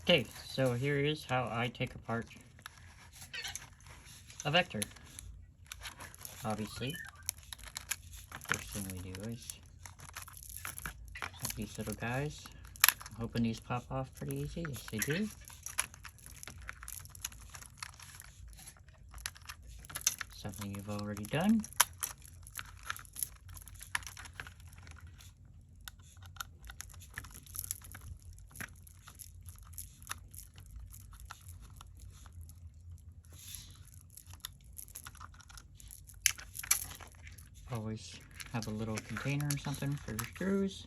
Okay, so here is how I take apart a vector. Obviously, first thing we do is have these little guys. I'm hoping these pop off pretty easy. Yes, they do. Something you've already done. Always have a little container or something for your screws.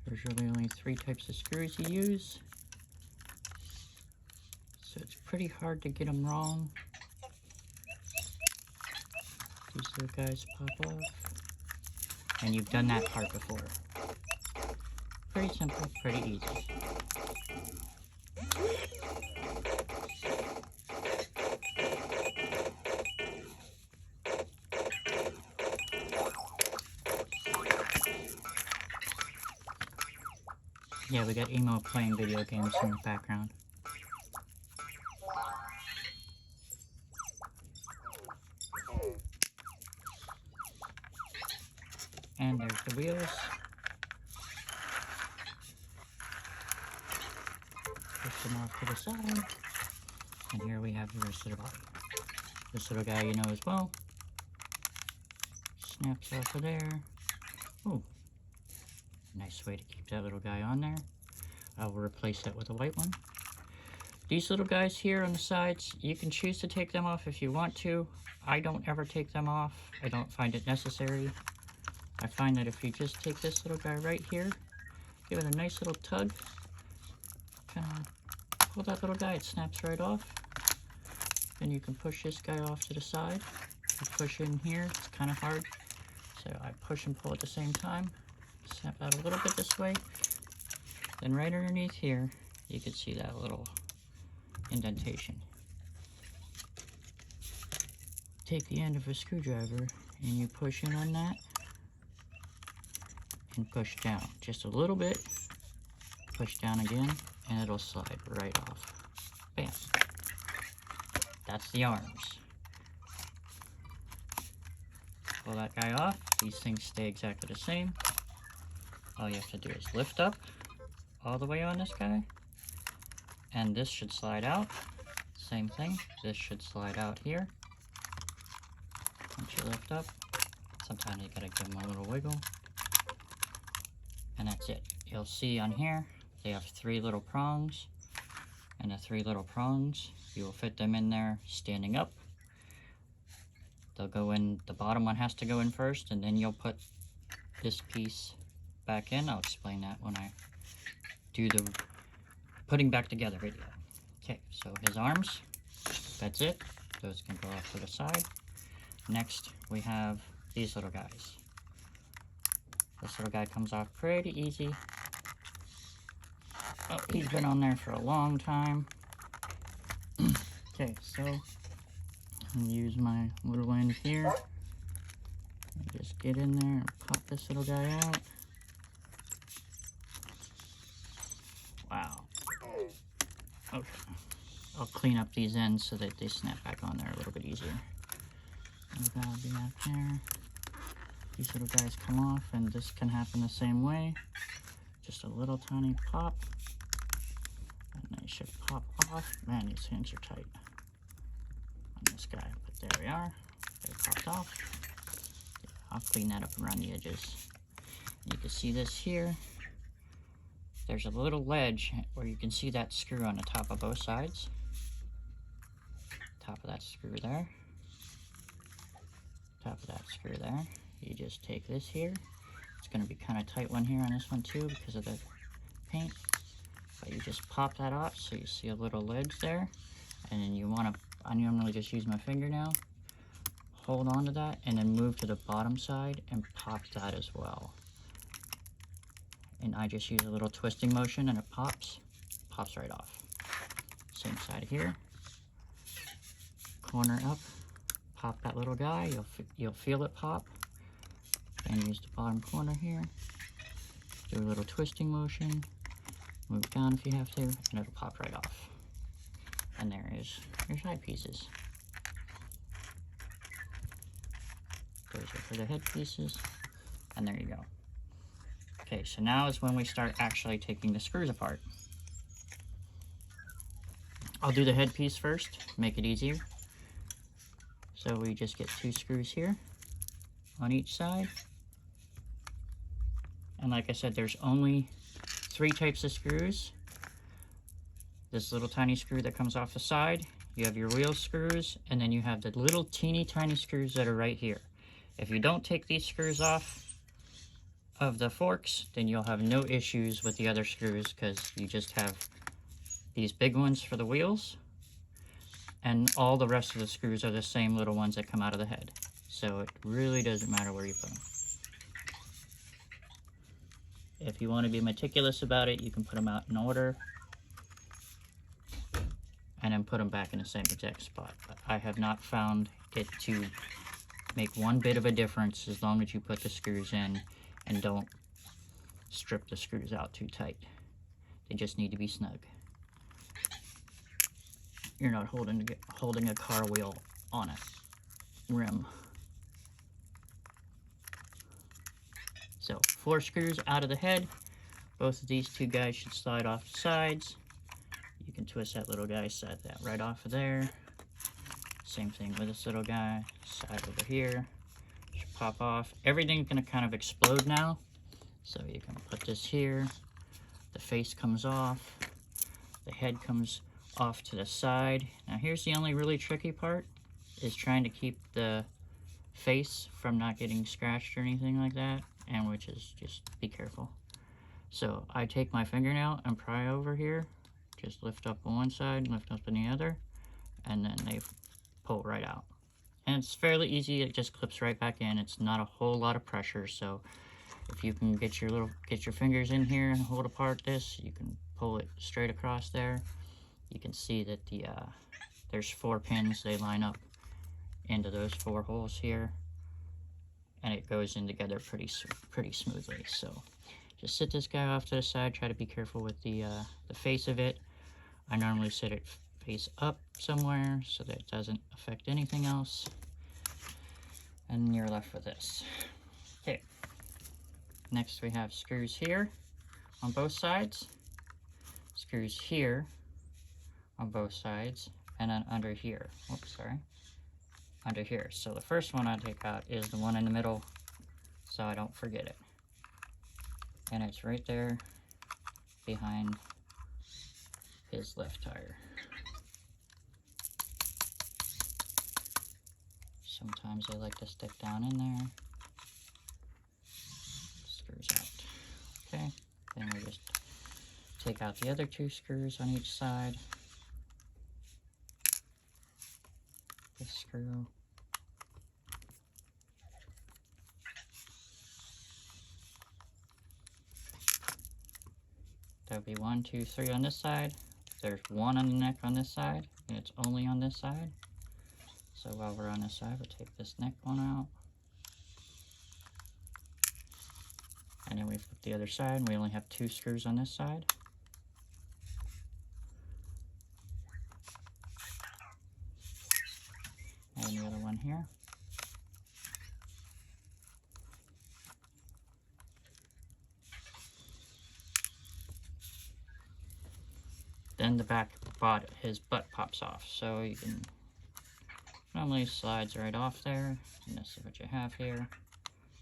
There's really only 3 types of screws you use, so it's pretty hard to get them wrong. These little guys pop off, and you've done that part before. Pretty simple, pretty easy. Yeah, we got Emo playing video games in the background. And there's the wheels. Push them off to the side. And here we have the rest of the body. This little guy you know as well. Snaps off of there. Oh, nice way to keep that little guy on there. I will replace that with a white one. These little guys here on the sides, you can choose to take them off if you want to. I don't ever take them off. I don't find it necessary. I find that if you just take this little guy right here, give it a nice little tug, kind of pull that little guy, it snaps right off. Then you can push this guy off to the side. You push in here, it's kind of hard, so I push and pull at the same time. Snap out a little bit this way. Then right underneath here, you can see that little indentation. Take the end of a screwdriver and you push in on that and push down just a little bit, push down again, and it'll slide right off. Bam. That's the arms. Pull that guy off. These things stay exactly the same. All you have to do is lift up all the way on this guy, and this should slide out. Same thing, this should slide out here. Once you lift up, sometimes you gotta give them a little wiggle. And that's it. You'll see on here, they have 3 little prongs, and the 3 little prongs, you will fit them in there standing up. They'll go in, the bottom one has to go in first, and then you'll put this piece back in. I'll explain that when I do the putting back together video. Okay, so his arms, that's it. Those can go off to the side. Next, we have these little guys. This little guy comes off pretty easy. Oh, he's been on there for a long time. Okay, so I'll use my little end here. Just get in there and pop this little guy out. Wow. Okay. I'll clean up these ends so that they snap back on there a little bit easier. And that'll be back there. These little guys come off, and this can happen the same way. Just a little tiny pop, and they should pop off. Man, these hands are tight on this guy, but there we are. They popped off. I'll clean that up around the edges. You can see this here. There's a little ledge where you can see that screw on the top of both sides. Top of that screw there. Top of that screw there. You just take this here. It's going to be kind of tight one here on this one too because of the paint. But you just pop that off so you see a little ledge there. And then you want to, I normally just use my finger now. Hold on to that and then move to the bottom side and pop that as well. And I just use a little twisting motion and it pops right off. Same side here. Corner up, pop that little guy, you'll feel it pop. And use the bottom corner here. Do a little twisting motion. Move it down if you have to, and it'll pop right off. And there is your side pieces. Those are for the head pieces, and there you go. Okay, so now is when we start actually taking the screws apart. I'll do the head piece first, make it easier. So we just get 2 screws here on each side. And like I said, there's only 3 types of screws. This little tiny screw that comes off the side, you have your wheel screws, and then you have the little teeny tiny screws that are right here. If you don't take these screws off of the forks, then you'll have no issues with the other screws, because you just have these big ones for the wheels, and all the rest of the screws are the same little ones that come out of the head. So it really doesn't matter where you put them. If you want to be meticulous about it, you can put them out in order and then put them back in the same exact spot. But I have not found it to make one bit of a difference as long as you put the screws in and don't strip the screws out too tight. They just need to be snug. You're not holding a car wheel on a rim. So 4 screws out of the head. Both of these 2 guys should slide off the sides. You can twist that little guy, set that right off of there. Same thing with this little guy, side over here. Should pop off. Everything's gonna kind of explode now. So you can put this here. The face comes off. The head comes off to the side. Now here's the only really tricky part, is trying to keep the face from not getting scratched or anything like that, and which is just be careful. So I take my fingernail and pry over here, just lift up on one side, lift up on the other, and then they pull right out. And it's fairly easy, it just clips right back in. It's not a whole lot of pressure, so if you can get your fingers in here and hold apart this, you can pull it straight across there. You can see that there's 4 pins. They line up into those 4 holes here, and it goes in together pretty smoothly. So just sit this guy off to the side. Try to be careful with the face of it. I normally set it face up somewhere so that it doesn't affect anything else. And you're left with this. Okay. Next we have screws here on both sides. Screws here on both sides, and then under here. Oops, sorry. Under here. So the first one I take out is the one in the middle, so I don't forget it. And it's right there behind his left tire. Sometimes they like to stick down in there. Screws out. Okay, then we just take out the other 2 screws on each side. This screw. There'll be 1, 2, 3 on this side. There's 1 on the neck on this side, and it's only on this side. So while we're on this side, we'll take this neck one out. And then we flip the other side, and we only have 2 screws on this side. And the other one here. Then the back his butt pops off, so you can normally slides right off there, and this is what you have here.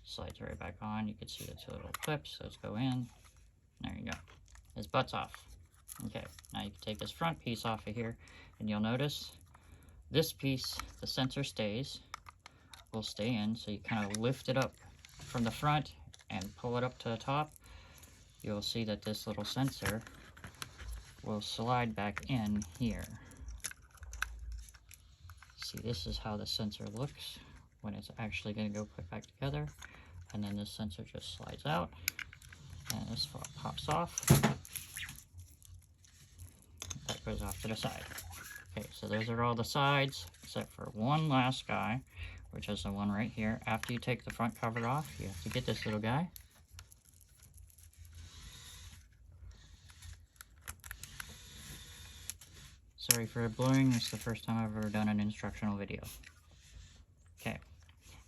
Slides right back on. You can see the 2 little clips. Those go in. There you go. His butt's off. Okay, now you can take this front piece off of here, and you'll notice this piece, the sensor will stay in, so you kind of lift it up from the front and pull it up to the top. You'll see that this little sensor will slide back in here. See, this is how the sensor looks when it's actually going to go put back together. And then this sensor just slides out, and this pops off. That goes off to the side. Okay, so those are all the sides, except for one last guy, which is the one right here. After you take the front cover off, you have to get this little guy. Sorry for blurring, it's the first time I've ever done an instructional video. Okay,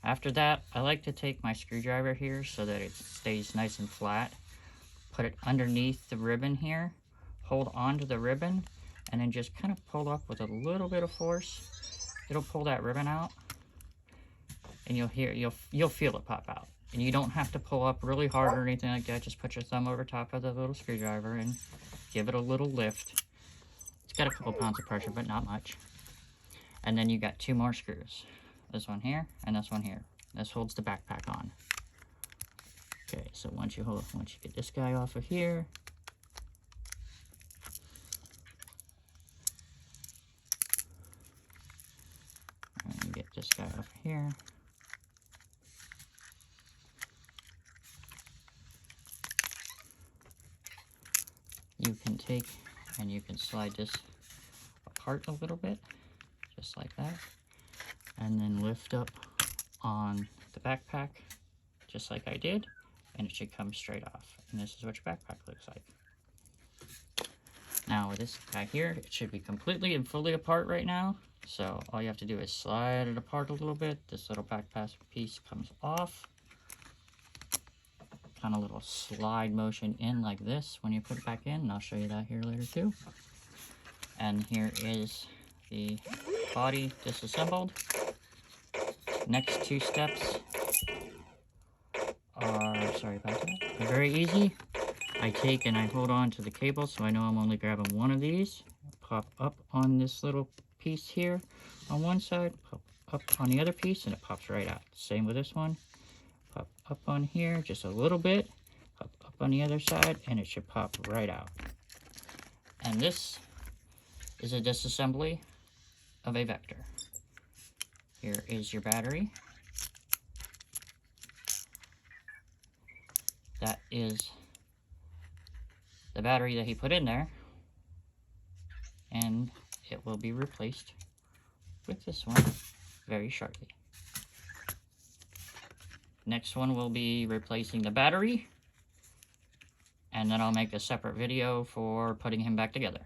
after that, I like to take my screwdriver here so that it stays nice and flat. Put it underneath the ribbon here, hold on to the ribbon, and then just kind of pull up with a little bit of force. It'll pull that ribbon out, and you'll feel it pop out. And you don't have to pull up really hard or anything like that. Just put your thumb over top of the little screwdriver and give it a little lift. It's got a couple pounds of pressure, but not much. And then you got 2 more screws. This one here and this one here. This holds the backpack on. Okay, so once you get this guy off of here, and you get this guy off of here. You can take and you can slide this apart a little bit, just like that, and then lift up on the backpack, just like I did, and it should come straight off. And this is what your backpack looks like. Now with this guy here, it should be completely and fully apart right now. So all you have to do is slide it apart a little bit. This little backpack piece comes off. Kind of little slide motion in like this when you put it back in, and I'll show you that here later too. And here is the body disassembled. Next 2 steps are, sorry about that, they're very easy. I take and I hold on to the cable so I know I'm only grabbing one of these. Pop up on this little piece here on one side, pop up on the other piece, and it pops right out. Same with this one. Pop up on here just a little bit, pop up on the other side, and it should pop right out. And this is a disassembly of a Vector. Here is your battery. That is the battery that he put in there, and it will be replaced with this one very shortly. Next one will be replacing the battery, and then I'll make a separate video for putting him back together.